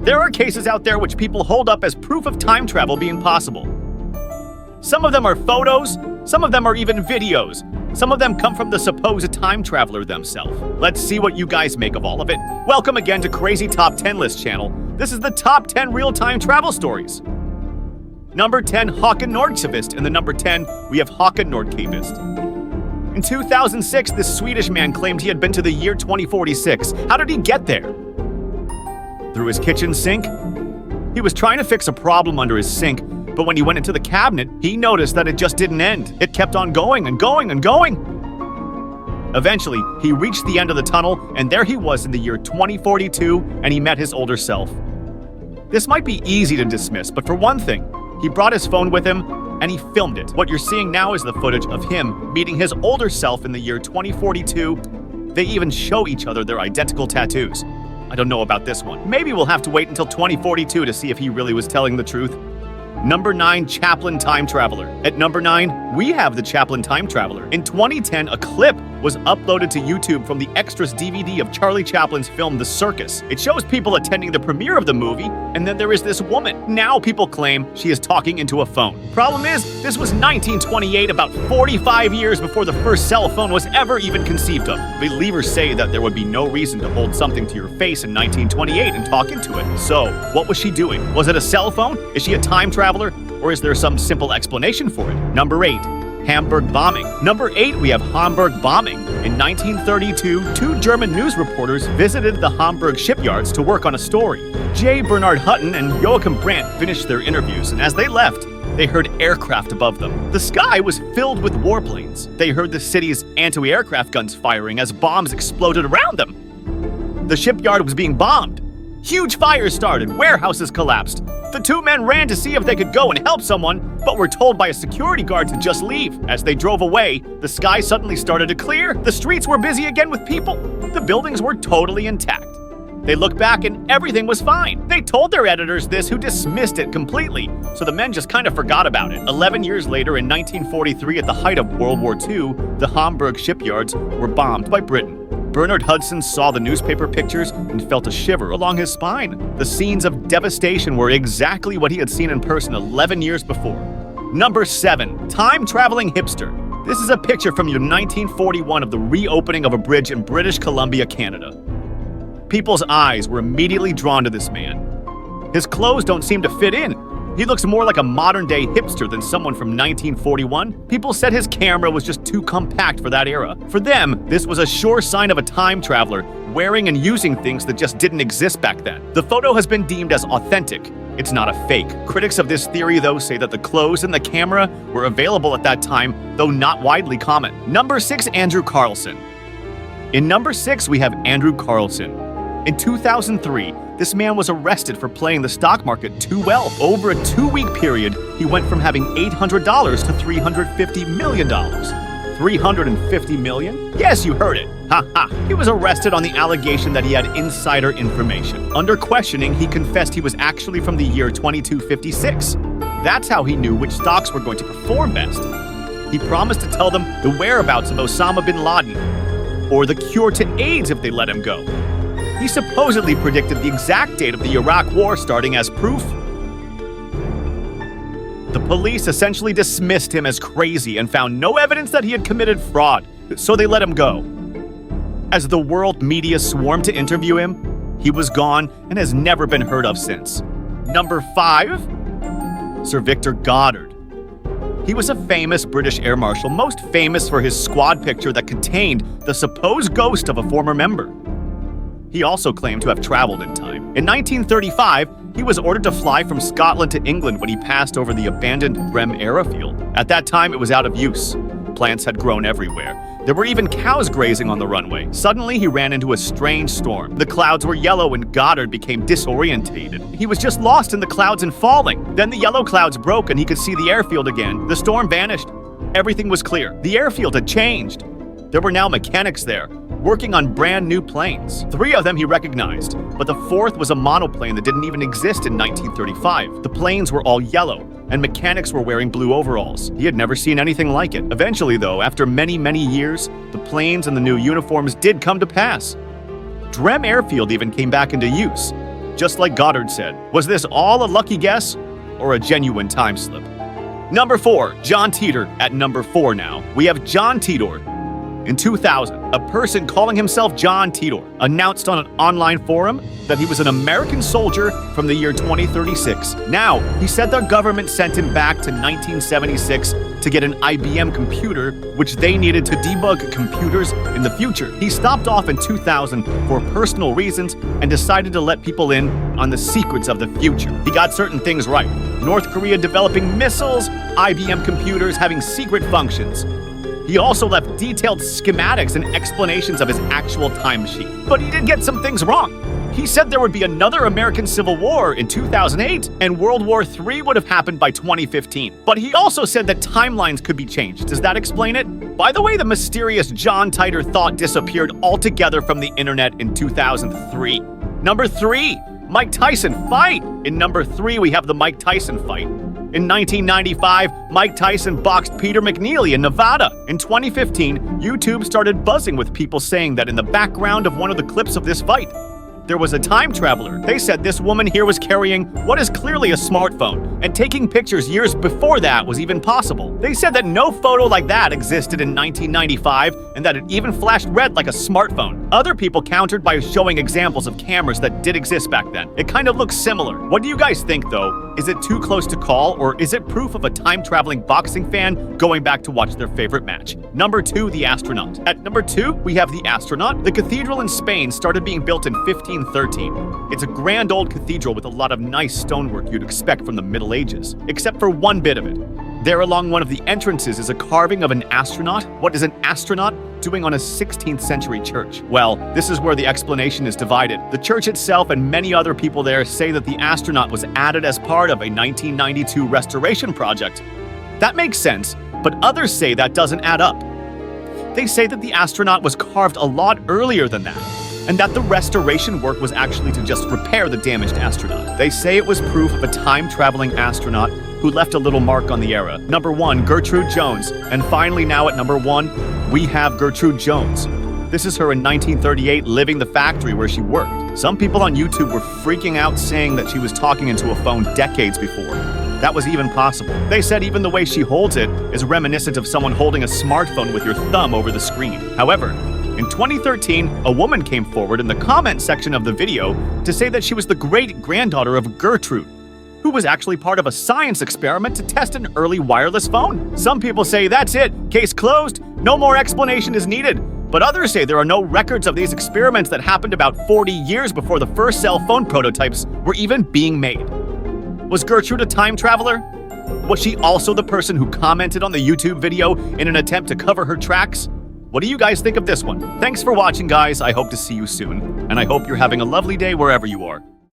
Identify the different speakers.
Speaker 1: There are cases out there which people hold up as proof of time travel being possible. Some of them are photos, some of them are even videos. Some of them come from the supposed time traveler themselves. Let's see what you guys make of all of it. Welcome again to Crazy Top 10 List channel. This is the top 10 real-time travel stories. Number 10, Håkan Nordqvist. In the number 10, we have Håkan Nordqvist. In 2006, this Swedish man claimed he had been to the year 2046. How did he get there? Through his kitchen sink? He was trying to fix a problem under his sink, but when he went into the cabinet, he noticed that it just didn't end. It kept on going and going and going. Eventually, he reached the end of the tunnel, and there he was in the year 2042, and he met his older self. This might be easy to dismiss, but for one thing, he brought his phone with him, and he filmed it. What you're seeing now is the footage of him meeting his older self in the year 2042. They even show each other their identical tattoos. I don't know about this one. Maybe we'll have to wait until 2042 to see if he really was telling the truth. Number 9, Chaplin Time Traveler. At number 9, we have the Chaplin Time Traveler. In 2010, a clip was uploaded to YouTube from the extras DVD of Charlie Chaplin's film The Circus. It shows people attending the premiere of the movie, and then there is this woman. Now people claim she is talking into a phone. Problem is, this was 1928, about 45 years before the first cell phone was ever even conceived of. Believers say that there would be no reason to hold something to your face in 1928 and talk into it. So, what was she doing? Was it a cell phone? Is she a time traveler? Or is there some simple explanation for it? Number 8, Hamburg bombing. Number 8, we have Hamburg bombing. In 1932, 2 German news reporters visited the Hamburg shipyards to work on a story. J. Bernard Hutton and Joachim Brandt finished their interviews, and as they left, they heard aircraft above them. The sky was filled with warplanes. They heard the city's anti-aircraft guns firing as bombs exploded around them. The shipyard was being bombed. Huge fires started, warehouses collapsed. The 2 men ran to see if they could go and help someone, but were told by a security guard to just leave. As they drove away, the sky suddenly started to clear. The streets were busy again with people. The buildings were totally intact. They looked back and everything was fine. They told their editors this, who dismissed it completely, so the men just kind of forgot about it. 11 years later, in 1943, at the height of World War II, the Hamburg shipyards were bombed by Britain. Bernard Hudson saw the newspaper pictures and felt a shiver along his spine. The scenes of devastation were exactly what he had seen in person 11 years before. Number 7, time-traveling hipster. This is a picture from 1941 of the reopening of a bridge in British Columbia, Canada. People's eyes were immediately drawn to this man. His clothes don't seem to fit in. He looks more like a modern-day hipster than someone from 1941. People said his camera was just too compact for that era. For them, this was a sure sign of a time traveler, wearing and using things that just didn't exist back then. The photo has been deemed as authentic. It's not a fake. Critics of this theory, though, say that the clothes and the camera were available at that time, though not widely common. Number 6, Andrew Carlson. In number 6, we have Andrew Carlson. In 2003, this man was arrested for playing the stock market too well. Over a 2-week period, he went from having $800 to $350 million. $350 million? Yes, you heard it. Ha ha. He was arrested on the allegation that he had insider information. Under questioning, he confessed he was actually from the year 2256. That's how he knew which stocks were going to perform best. He promised to tell them the whereabouts of Osama bin Laden, or the cure to AIDS if they let him go. He supposedly predicted the exact date of the Iraq War starting as proof. The police essentially dismissed him as crazy and found no evidence that he had committed fraud, so they let him go. As the world media swarmed to interview him, he was gone and has never been heard of since. Number 5, Sir Victor Goddard. He was a famous British air marshal, most famous for his squad picture that contained the supposed ghost of a former member. He also claimed to have traveled in time. In 1935, he was ordered to fly from Scotland to England when he passed over the abandoned Brem airfield. At that time, it was out of use. Plants had grown everywhere. There were even cows grazing on the runway. Suddenly, he ran into a strange storm. The clouds were yellow and Goddard became disorientated. He was just lost in the clouds and falling. Then the yellow clouds broke and he could see the airfield again. The storm vanished. Everything was clear. The airfield had changed. There were now mechanics there, working on brand new planes. 3 of them he recognized, but the 4th was a monoplane that didn't even exist in 1935. The planes were all yellow, and mechanics were wearing blue overalls. He had never seen anything like it. Eventually, though, after many, many years, the planes and the new uniforms did come to pass. Drem Airfield even came back into use. just like Goddard said. Was this all a lucky guess or a genuine time slip? Number 4, John Titor at number 4 now. We have John Titor. In 2000, a person calling himself John Titor announced on an online forum that he was an American soldier from the year 2036. Now, he said their government sent him back to 1976 to get an IBM computer, which they needed to debug computers in the future. He stopped off in 2000 for personal reasons and decided to let people in on the secrets of the future. He got certain things right. North Korea developing missiles, IBM computers having secret functions. He also left detailed schematics and explanations of his actual time machine. But he did get some things wrong. He said there would be another American Civil War in 2008, and World War III would have happened by 2015. But he also said that timelines could be changed. Does that explain it? By the way, the mysterious John Titor thought disappeared altogether from the internet in 2003. Number 3, Mike Tyson fight. In number 3, we have the Mike Tyson fight. In 1995, Mike Tyson boxed Peter McNeely in Nevada. In 2015, YouTube started buzzing with people saying that in the background of one of the clips of this fight, there was a time traveler. They said this woman here was carrying what is clearly a smartphone and taking pictures years before that was even possible. They said that no photo like that existed in 1995 and that it even flashed red like a smartphone. Other people countered by showing examples of cameras that did exist back then. It kind of looks similar. What do you guys think though? Is it too close to call, or is it proof of a time-traveling boxing fan going back to watch their favorite match? Number 2, the astronaut. At number 2, we have the astronaut. The cathedral in Spain started being built in 1513. It's a grand old cathedral with a lot of nice stonework you'd expect from the Middle Ages, except for one bit of it. There along one of the entrances is a carving of an astronaut. What is an astronaut doing on a 16th century church? Well, this is where the explanation is divided. The church itself and many other people there say that the astronaut was added as part of a 1992 restoration project. That makes sense, but others say that doesn't add up. They say that the astronaut was carved a lot earlier than that, and that the restoration work was actually to just repair the damaged astronaut. They say it was proof of a time-traveling astronaut who left a little mark on the era. Number 1, Gertrude Jones. And finally now at number 1, we have Gertrude Jones. This is her in 1938 living the factory where she worked. Some people on YouTube were freaking out saying that she was talking into a phone decades before that was even possible. They said even the way she holds it is reminiscent of someone holding a smartphone with your thumb over the screen. However, in 2013, a woman came forward in the comment section of the video to say that she was the great-granddaughter of Gertrude, who was actually part of a science experiment to test an early wireless phone. Some people say that's it, case closed, no more explanation is needed. But others say there are no records of these experiments that happened about 40 years before the first cell phone prototypes were even being made. Was Gertrude a time traveler? Was she also the person who commented on the YouTube video in an attempt to cover her tracks? What do you guys think of this one? Thanks for watching, guys. I hope to see you soon, and I hope you're having a lovely day wherever you are.